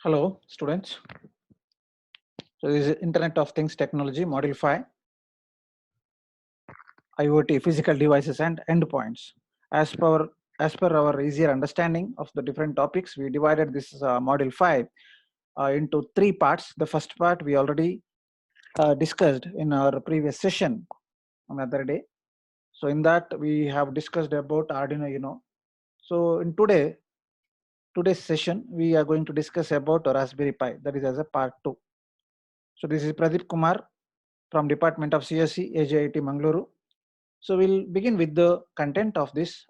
Hello, students. So this is Internet of Things Technology, Module 5, IoT, Physical Devices and Endpoints. As per, as per our easier understanding of the different topics, we divided this Module 5 into three parts. The first part we already discussed in our previous session on the other day. So in that we have discussed about Arduino Uno. So in today's session, we are going to discuss about Raspberry Pi, that is as a part 2. So this is Pradeep Kumar from Department of CSE, AJIT Mangaluru. So we'll begin with the content of this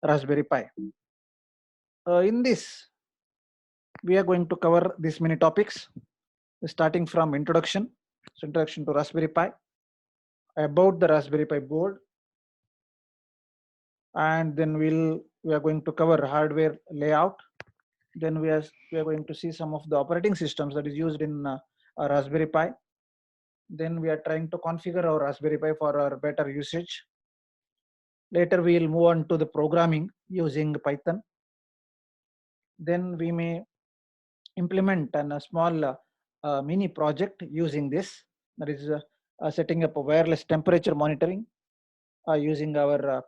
Raspberry Pi. In this, we are going to cover these many topics, starting from introduction, so introduction to Raspberry Pi, about the Raspberry Pi board, and then we are going to cover hardware layout. Then we are going to see some of the operating systems that is used in a Raspberry Pi. Then we are trying to configure our Raspberry Pi for our better usage. Later we will move on to the programming using Python. Then we may implement a small mini project using this, that is setting up a wireless temperature monitoring using our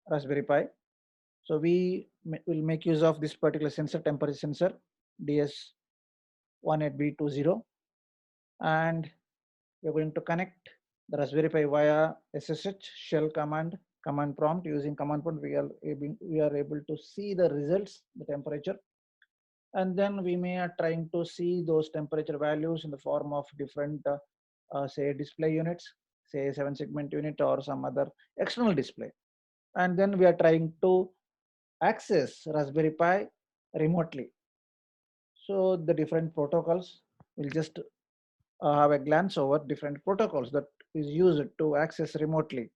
Raspberry Pi. So we will make use of this particular sensor, temperature sensor DS18B20, and we're going to connect the Raspberry Pi via SSH shell command prompt. Using command prompt we are able to see the results, the temperature, and then we may are trying to see those temperature values in the form of different say display units, say 7-segment unit or some other external display, and then we are trying to access Raspberry Pi remotely. So the different protocols, we'll just have a glance over different protocols that is used to access remotely,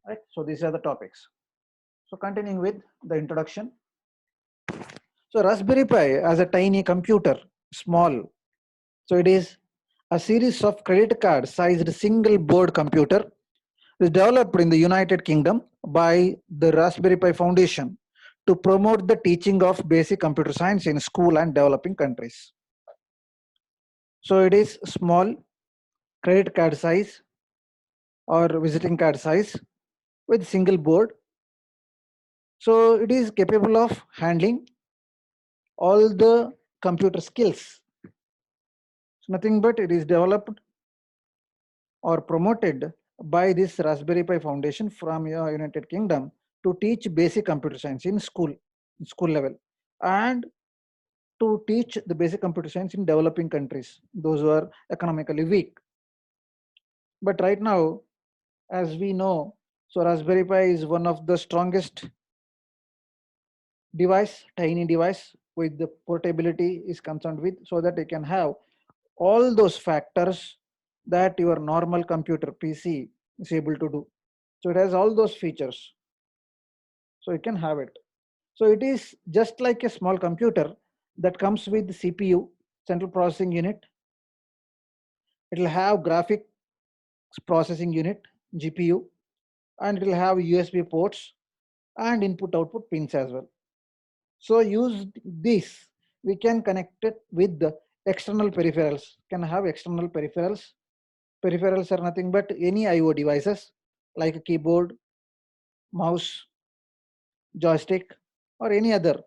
right? So these are the topics. So continuing with the introduction. So Raspberry Pi as a tiny computer, small. So it is a series of credit card sized single board computer is developed in the United Kingdom by the Raspberry Pi Foundation to promote the teaching of basic computer science in school and developing countries. So it is small credit card size or visiting card size with single board. So it is capable of handling all the computer skills. It's nothing but it is developed or promoted by this Raspberry Pi Foundation from United Kingdom to teach basic computer science in school level, and to teach the basic computer science in developing countries, those who are economically weak. But right now, as we know, so Raspberry Pi is one of the strongest device, tiny device with the portability is concerned with, so that you can have all those factors that your normal computer PC is able to do. So it has all those features, so you can have it. So it is just like a small computer that comes with CPU, central processing unit. It will have graphics processing unit, GPU, and it will have USB ports and input output pins as well. So use this, we can connect it with the external peripherals. Can have external peripherals. Peripherals are nothing but any IO devices like a keyboard, mouse, joystick, or any other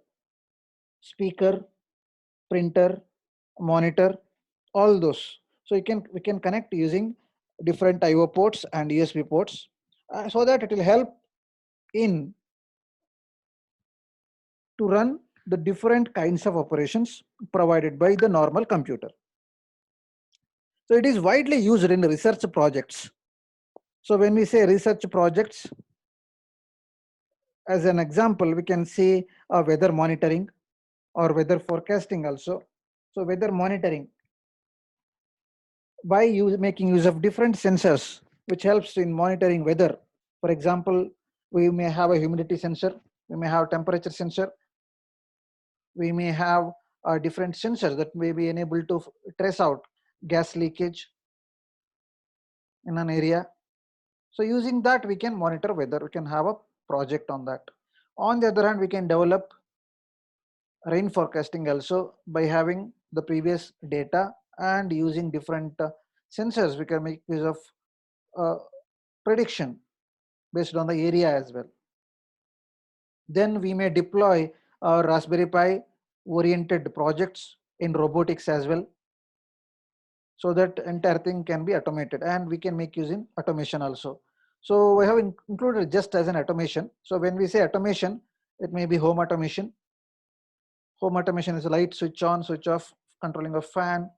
speaker, printer, monitor, all those. So we can connect using different IO ports and USB ports, so that it will help in to run the different kinds of operations provided by the normal computer. So it is widely used in research projects. So when we say research projects, as an example, we can see weather monitoring or weather forecasting also. So weather monitoring, by making use of different sensors, which helps in monitoring weather. For example, we may have a humidity sensor, we may have temperature sensor, we may have different sensors that may be enabled to trace out gas leakage in an area. So using that, we can monitor weather, we can have a project on that. On the other hand, we can develop rain forecasting also by having the previous data and using different sensors. We can make use of prediction based on the area as well. Then we may deploy our Raspberry Pi oriented projects in robotics as well, so that entire thing can be automated, and we can make use in automation also. So we have included just as an automation. So when we say automation, it may be home automation. Home automation is a light switch on, switch off, controlling a fan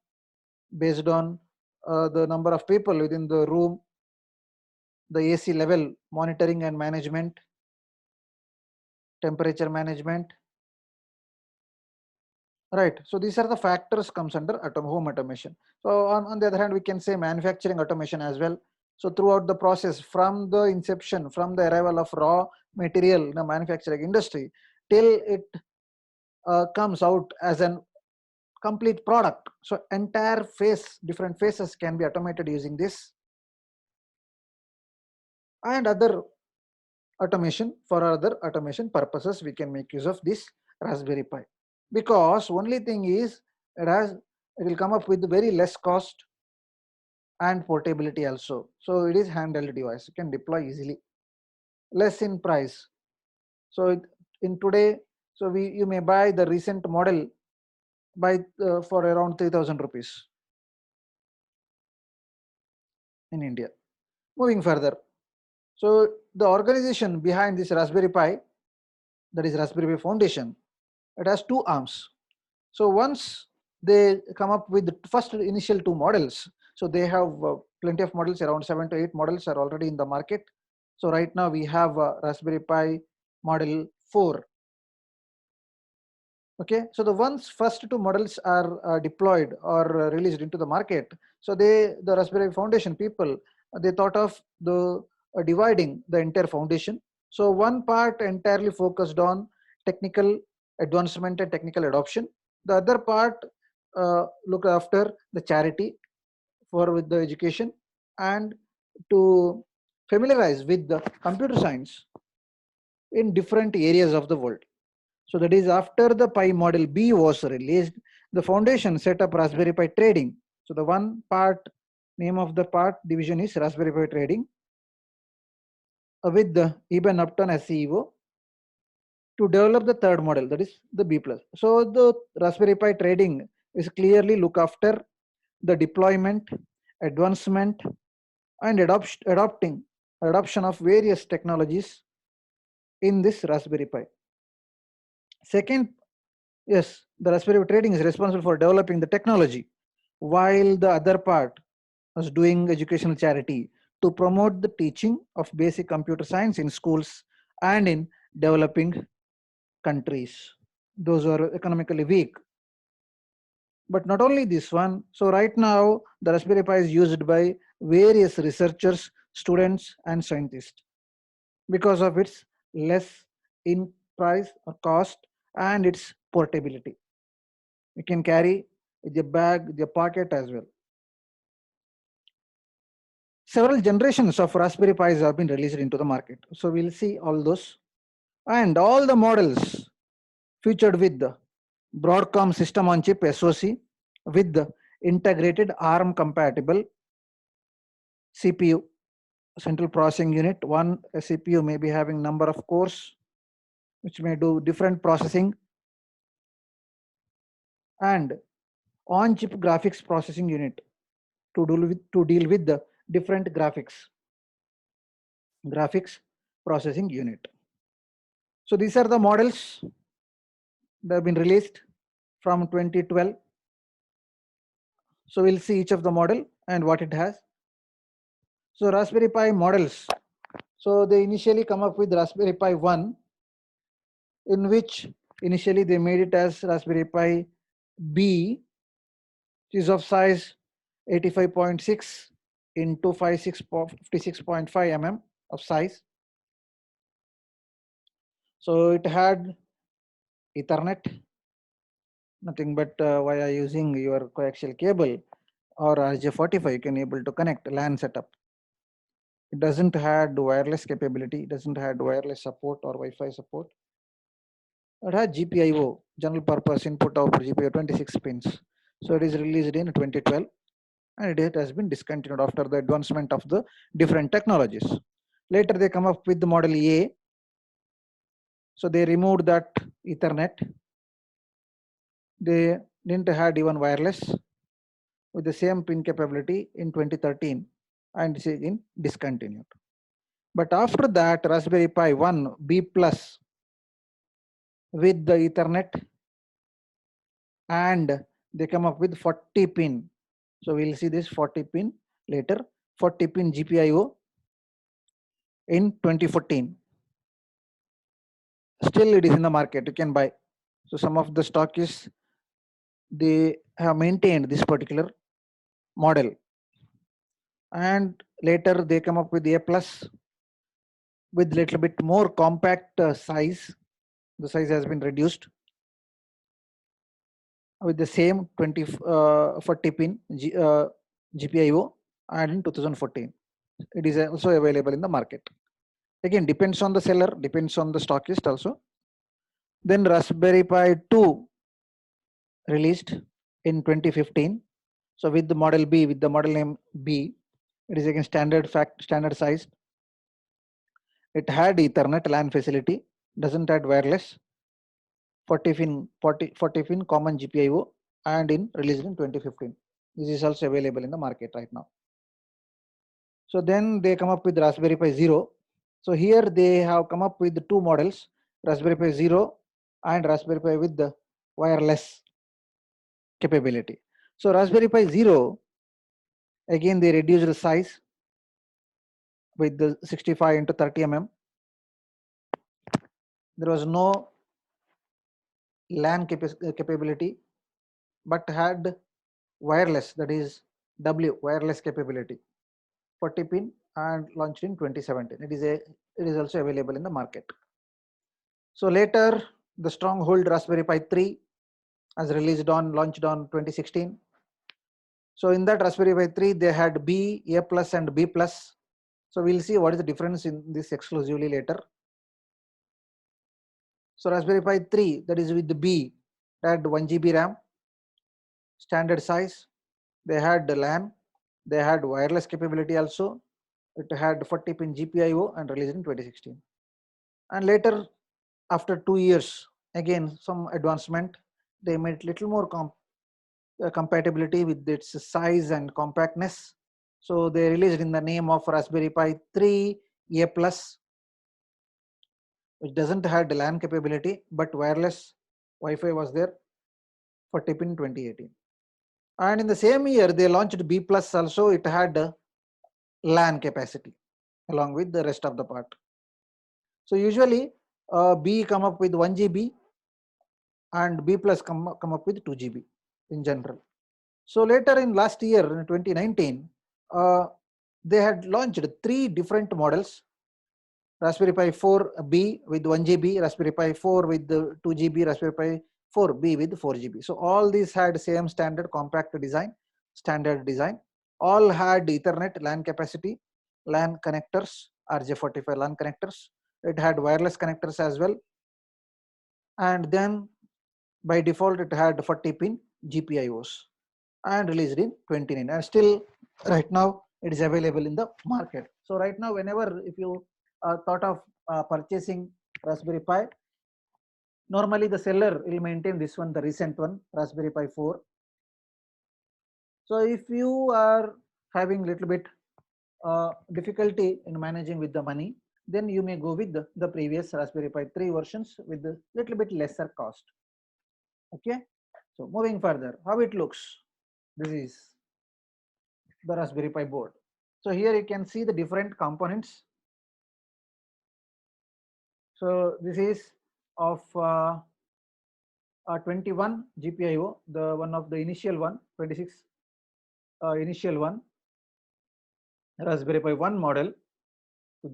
based on the number of people within the room, the AC level monitoring and management, temperature management. Right. So these are the factors comes under home automation. So on the other hand, we can say manufacturing automation as well. So throughout the process, from the inception, from the arrival of raw material in the manufacturing industry till it comes out as an complete product. So entire phase, different phases can be automated using this. And other automation, for other automation purposes, we can make use of this Raspberry Pi. Because only thing is it will come up with very less cost and portability also. So it is handheld device, you can deploy easily, less in price. So in today, so you may buy the recent model by for around 3,000 rupees in India. Moving further, so the organization behind this Raspberry Pi, that is Raspberry Pi Foundation, it has two arms. So once they come up with the first initial two models, so they have plenty of models, around 7 to 8 models are already in the market. So right now we have Raspberry Pi model 4. Okay, so the first two models are deployed or released into the market. So the Raspberry Foundation people, they thought of the dividing the entire foundation. So one part entirely focused on technical advancement and technical adoption. The other part look after the charity for with the education and to familiarize with the computer science in different areas of the world. So that is after the Pi model B was released, the foundation set up Raspberry Pi Trading. So the one part, name of the part division is Raspberry Pi Trading with the Eben Upton as CEO to develop the third model, that is the B+. So the Raspberry Pi Trading is clearly look after the deployment, advancement, and adoption of various technologies in this Raspberry Pi. Second, yes, the Raspberry Pi Trading is responsible for developing the technology, while the other part was doing educational charity to promote the teaching of basic computer science in schools and in developing countries, those who are economically weak. But not only this one, so right now the Raspberry Pi is used by various researchers, students, and scientists because of its less in price or cost and its portability. You can carry your bag, your pocket as well. Several generations of Raspberry Pis have been released into the market. So we'll see all those. And all the models featured with the Broadcom system on chip SoC with the integrated ARM compatible CPU, central processing unit. One CPU may be having number of cores which may do different processing, and on-chip graphics processing unit to deal with the different graphics processing unit. So these are the models that have been released from 2012. So we'll see each of the model and what it has. So Raspberry Pi models. So they initially come up with Raspberry Pi 1, in which initially they made it as Raspberry Pi B, which is of size 85.6 into 56.5 mm of size. So it had Ethernet, nothing but via using your coaxial cable or RJ45 you can able to connect LAN setup. It doesn't had wireless capability, it doesn't had wireless support or Wi-Fi support. It had GPIO, general purpose input output GPIO 26 pins. So it is released in 2012 and it has been discontinued after the advancement of the different technologies. Later they come up with the model A. So they removed that Ethernet. They didn't have even wireless with the same pin capability in 2013 and it is again discontinued. But after that, Raspberry Pi 1 B plus with the Ethernet and they come up with 40 pin. So we'll see this 40 pin later, 40 pin GPIO in 2014. Still it is in the market, you can buy. So some of the stockists, they have maintained this particular model. And later they come up with A plus with little bit more compact size. The size has been reduced with the same 40 pin GPIO and in 2014. It is also available in the market. Again, depends on the seller, depends on the stockist also. Then Raspberry Pi 2 released in 2015. So with the model B, with the model name B, it is again standard size. It had Ethernet LAN facility, doesn't have wireless, 40 pin common GPIO and in released in 2015. This is also available in the market right now. So then they come up with Raspberry Pi Zero. So here they have come up with the two models, Raspberry Pi Zero and Raspberry Pi with the wireless capability. So Raspberry Pi Zero, again they reduced the size with the 65 into 30 mm. There was no LAN capability, but had wireless, that is W wireless capability, 40 pin and launched in 2017. It is also available in the market. So later the stronghold Raspberry Pi 3 as launched on 2016. So in that Raspberry Pi 3 they had B, A plus and B plus. So we'll see what is the difference in this exclusively later. So Raspberry Pi 3, that is with the B, had 1 GB RAM, standard size. They had the LAN, they had wireless capability also. It had 40 pin GPIO and released in 2016. And later, after 2 years, again some advancement. They made little more compatibility with its size and compactness. So they released in the name of Raspberry Pi 3 A plus, which doesn't have the LAN capability, but wireless Wi-Fi was there, 40 pin 2018. And in the same year, they launched B plus also. It had LAN capacity along with the rest of the part. So usually B come up with 1 GB and B plus come up with 2 GB in general. So later in last year, in 2019, they had launched 3 different models. Raspberry Pi 4B with 1 GB, Raspberry Pi 4 with 2 GB, Raspberry Pi 4B with 4 GB. So all these had same standard compact design, standard design. All had Ethernet LAN capacity, LAN connectors, RJ45 LAN connectors. It had wireless connectors as well. And then by default, it had 40 pin GPIOs and released in 29. And still right now it is available in the market. So right now, whenever if you thought of purchasing Raspberry Pi, normally the seller will maintain this one, the recent one, Raspberry Pi 4. So if you are having little bit difficulty in managing with the money, then you may go with the previous Raspberry Pi 3 versions with the little bit lesser cost. Okay, so moving further, how it looks. This is the Raspberry Pi board. So here you can see the different components. So this is of 21 GPIO, the one of the initial one, 26 initial one, Raspberry Pi 1 model,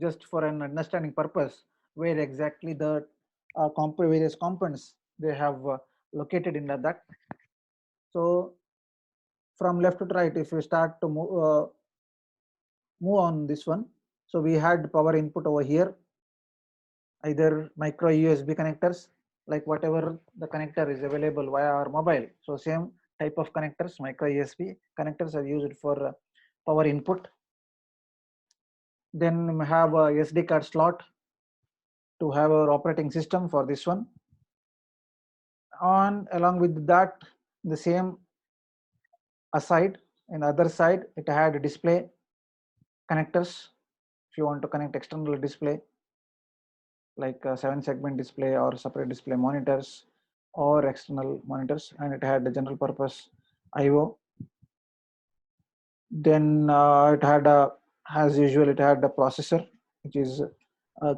just for an understanding purpose, where exactly the various components they have located in that. So from left to right, if you start to move on this one, so we had power input over here, either micro USB connectors like whatever the connector is available via our mobile. So same type of connectors, micro USB connectors are used for power input. Then we have a SD card slot to have our operating system for this one. Along with that, the same aside, in the other side, it had display connectors. If you want to connect external display, like a 7-segment display or separate display monitors or external monitors, and it had the general purpose IO. Then it had as usual, it had a processor which is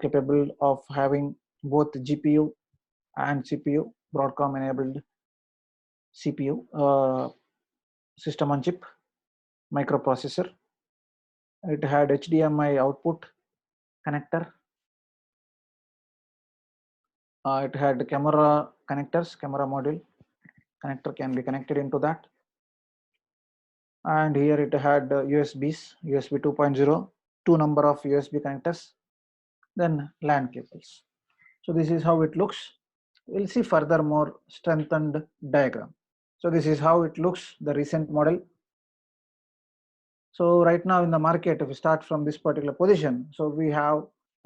capable of having both GPU and CPU, Broadcom enabled CPU, system on chip microprocessor. It had HDMI output connector. It had camera connectors, camera module connector can be connected into that. And here it had USBs, USB 2.0, 2 number of USB connectors, then LAN cables. So this is how it looks. We'll see further more strengthened diagram. So this is how it looks, the recent model. So right now in the market, if we start from this particular position, so we have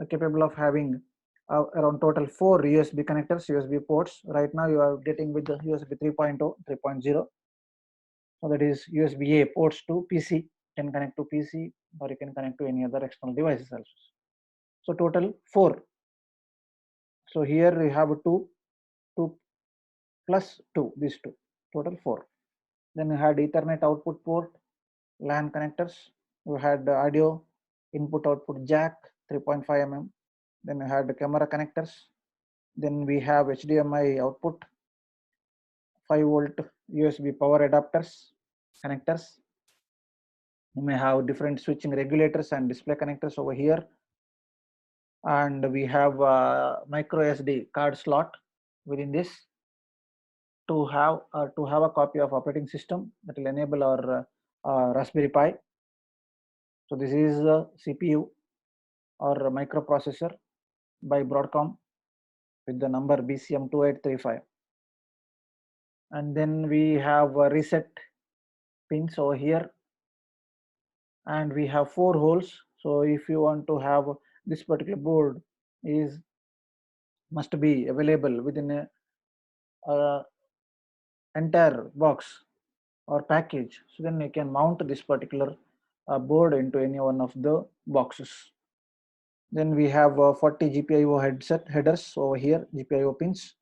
capable of having around total 4 USB connectors, USB ports. Right now you are getting with the USB 3.0, 3.0. So that is USB A ports to PC, you can connect to PC or you can connect to any other external devices also. So total 4. So here we have 2 plus 2, these 2, total 4. Then we had Ethernet output port, LAN connectors. We had audio input output jack 3.5 mm. Then we had the camera connectors. Then we have HDMI output, 5-volt USB power adapters connectors. We may have different switching regulators and display connectors over here. And we have a micro SD card slot within this to have a copy of operating system that will enable our Raspberry Pi. So this is a CPU or a microprocessor by Broadcom with the number BCM2835. And then we have a reset pins over here, and we have 4 holes. So if you want to have this particular board must be available within a entire box or package, so then you can mount this particular board into any one of the boxes. Then we have 40 GPIO headers over here, GPIO pins,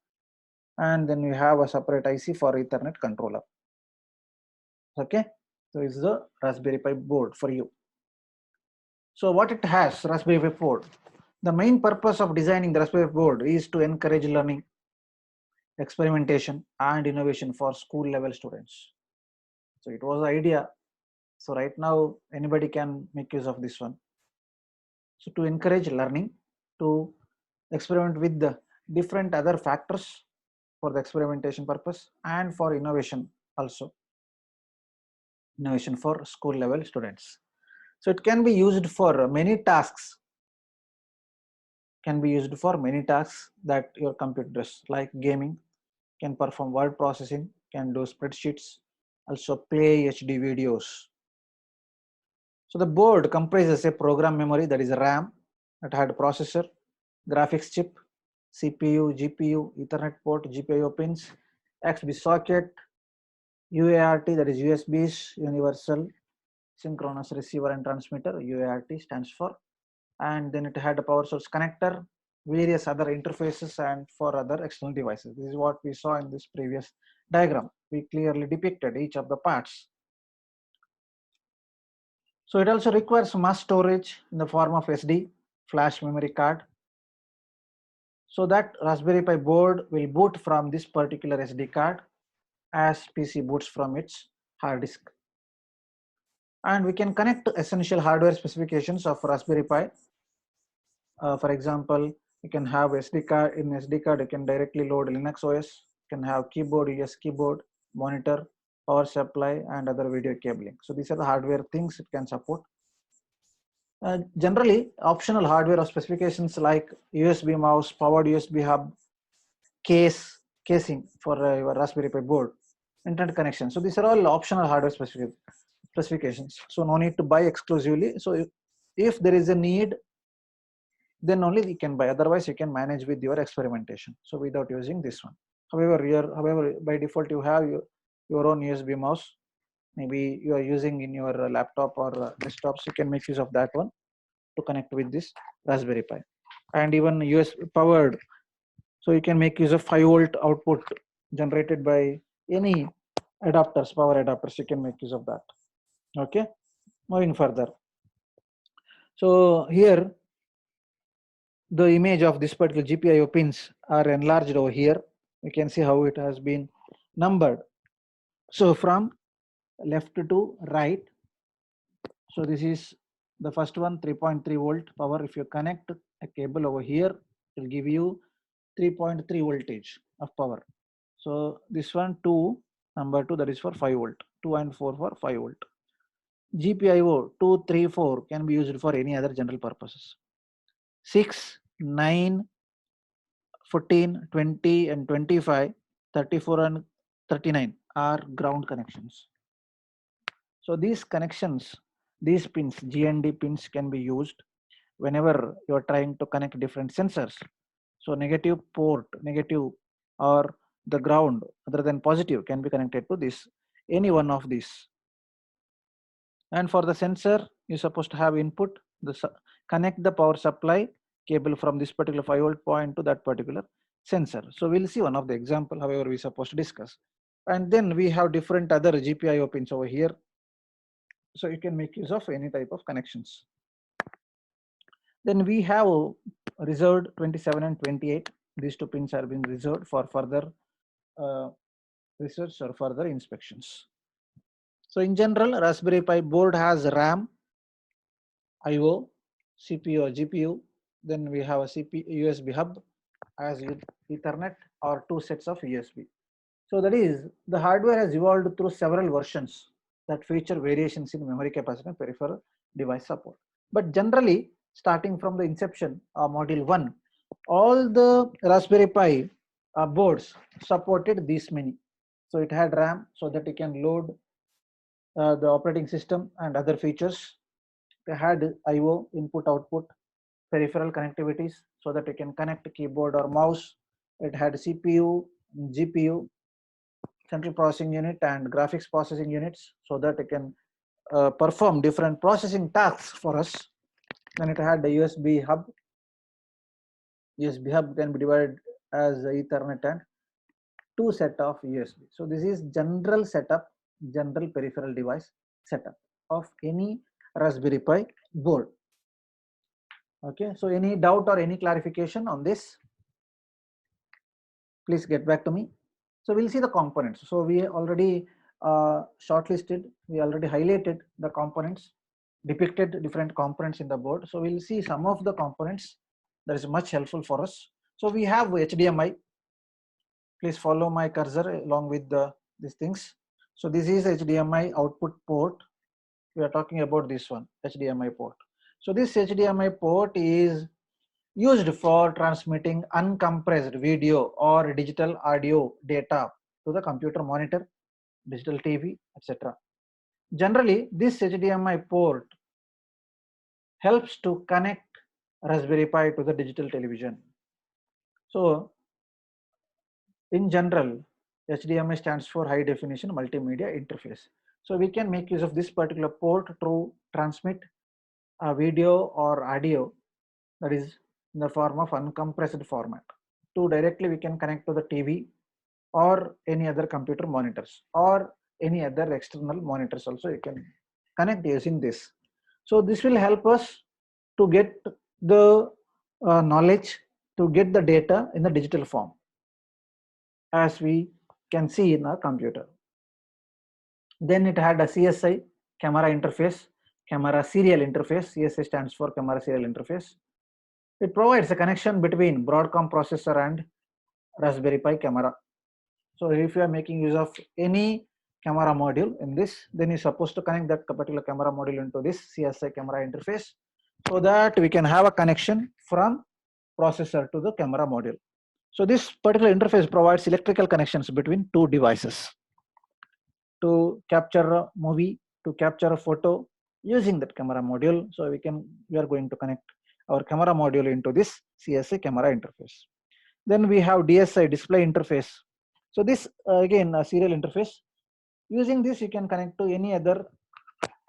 and then we have a separate IC for Ethernet controller. Okay, so it's the Raspberry Pi board for you. So what it has, Raspberry Pi board, the main purpose of designing the Raspberry Pi board is to encourage learning, experimentation and innovation for school level students. So it was the idea. So right now anybody can make use of this one. So to encourage learning, to experiment with the different other factors for the experimentation purpose, and for innovation also, innovation for school level students. So it can be used for many tasks, that your computer does, like gaming, can perform word processing, can do spreadsheets, also play HD videos. So the board comprises a program memory, that is RAM, that had processor, graphics chip, CPU, GPU, Ethernet port, GPIO pins, XB socket, UART, that is USBs, Universal Synchronous Receiver and Transmitter, UART stands for, and then it had a power source connector, various other interfaces, and for other external devices. This is what we saw in this previous diagram. We clearly depicted each of the parts. So it also requires mass storage in the form of SD, flash memory card. So that Raspberry Pi board will boot from this particular SD card as PC boots from its hard disk. And we can connect essential hardware specifications of Raspberry Pi. For example, you can have SD card. In SD card, you can directly load Linux OS. You can have keyboard, US keyboard, monitor, power supply, and other video cabling. So these are the hardware things it can support. Generally, optional hardware or specifications like USB mouse, powered USB hub, casing for your Raspberry Pi board, internet connection. So these are all optional hardware specifications. So no need to buy exclusively. So if there is a need, then only you can buy. Otherwise, you can manage with your experimentation. So without using this one. However, by default you have your own USB mouse. Maybe you are using in your laptop or desktops. You can make use of that one to connect with this Raspberry Pi, and even USB powered. So you can make use of 5-volt output generated by any adapters, power adapters. You can make use of that. Okay, moving further. So here the image of this particular GPIO pins are enlarged over here. You can see how it has been numbered. So from left to right. So this is the first one, 3.3 volt power. If you connect a cable over here, it will give you 3.3 voltage of power. So this one 2, number 2, that is for 5 volt, 2 and 4 for 5 volt. GPIO 2, 3, 4 can be used for any other general purposes. 6, 9, 14, 20 and 25, 34 and 39 are ground connections. So these connections, these pins, GND pins, can be used whenever you are trying to connect different sensors. So negative port, negative, or the ground other than positive can be connected to this, any one of these. And for the sensor, you're supposed to have input, connect the power supply cable from this particular 5-volt point to that particular sensor. So we'll see one of the example, however, we're supposed to discuss. And then we have different other GPIO pins over here. So you can make use of any type of connections. Then we have reserved 27 and 28. These two pins are being reserved for further research or further inspections. So in general, Raspberry Pi board has RAM, IO, CPU or GPU. Then we have a USB hub as with Ethernet or 2 sets of USB. So that is, the hardware has evolved through several versions that feature variations in memory capacity and peripheral device support. But generally, starting from the inception of module 1, all the Raspberry Pi boards supported these many. So it had RAM so that you can load the operating system and other features. They had IO, input output, peripheral connectivities so that you can connect keyboard or mouse. It had CPU, GPU, central processing unit, and graphics processing units so that it can perform different processing tasks for us. Then it had the USB hub. USB hub can be divided as Ethernet and 2 set of USB. So this is general setup, general peripheral device setup of any Raspberry Pi board. Okay, so any doubt or any clarification on this? Please get back to me. So we'll see the components. So we already shortlisted, we already highlighted the components, depicted different components in the board. So we'll see some of the components that is much helpful for us. So we have HDMI. Please follow my cursor along with these things. So this is HDMI output port. We are talking about this one, HDMI port. So this HDMI port is used for transmitting uncompressed video or digital audio data to the computer monitor, digital TV, etc. Generally, this HDMI port helps to connect Raspberry Pi to the digital television. So in general, HDMI stands for high definition multimedia interface. So we can make use of this particular port to transmit a video or audio, that is in the form of uncompressed format. To directly we can connect to the TV or any other computer monitors or any other external monitors also you can connect using this. So this will help us to get the knowledge, to get the data in the digital form, as we can see in our computer. Then it had a CSI, camera interface, camera serial interface. CSI stands for camera serial interface. It provides a connection between Broadcom processor and Raspberry Pi camera. So if you are making use of any camera module in this, then you're supposed to connect that particular camera module into this CSI camera interface so that we can have a connection from processor to the camera module. So this particular interface provides electrical connections between two devices to capture a movie, to capture a photo using that camera module. So we are going to connect our camera module into this CSI camera interface. Then we have DSI display interface. So this again a serial interface. Using this you can connect to any other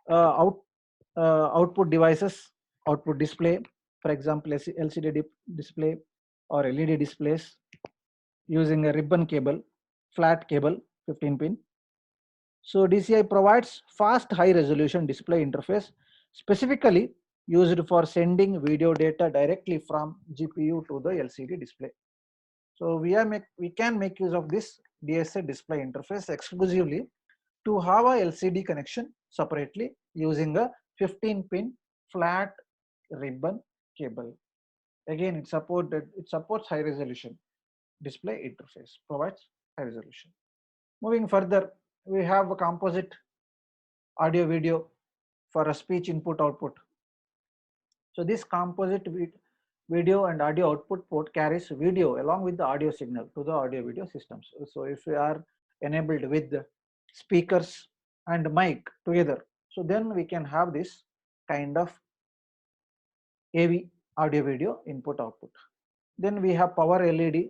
output devices, output display, for example LCD display or LED displays using a ribbon cable, flat cable 15 pin. So DCI provides fast high resolution display interface specifically used for sending video data directly from GPU to the LCD display. So we can make use of this DSI display interface exclusively to have a LCD connection separately using a 15 pin flat ribbon cable. Again, it supports high resolution display interface, provides high resolution. Moving further, we have a composite audio video for a speech input output. So this composite video and audio output port carries video along with the audio signal to the audio video systems. So if we are enabled with speakers and mic together, so then we can have this kind of AV audio video input output. Then we have power LED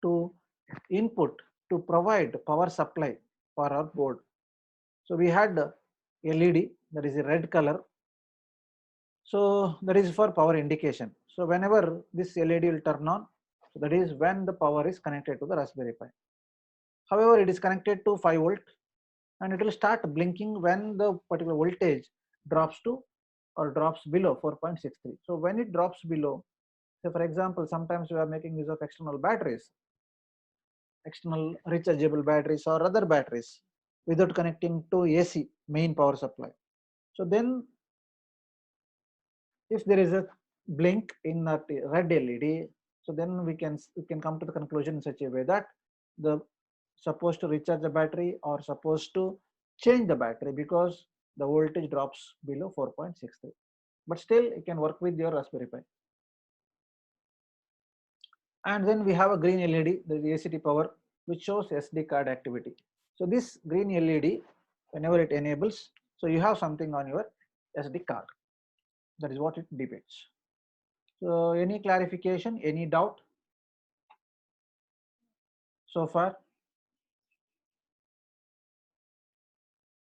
to input to provide power supply for our board. So we had LED, that is a red color. So that is for power indication. So whenever this LED will turn on, so that is when the power is connected to the Raspberry Pi. However, it is connected to 5 volt and it will start blinking when the particular voltage drops to or drops below 4.63. So when it drops below, say for example, sometimes we are making use of external batteries, external rechargeable batteries or other batteries without connecting to AC main power supply. So then if there is a blink in that red LED, so then we can come to the conclusion in such a way that the supposed to recharge the battery or supposed to change the battery because the voltage drops below 4.63. But still it can work with your Raspberry Pi. And then we have a green LED, the ACT power, which shows SD card activity. So this green LED, whenever it enables, so you have something on your SD card. That is what it depicts. So any clarification, any doubt so far?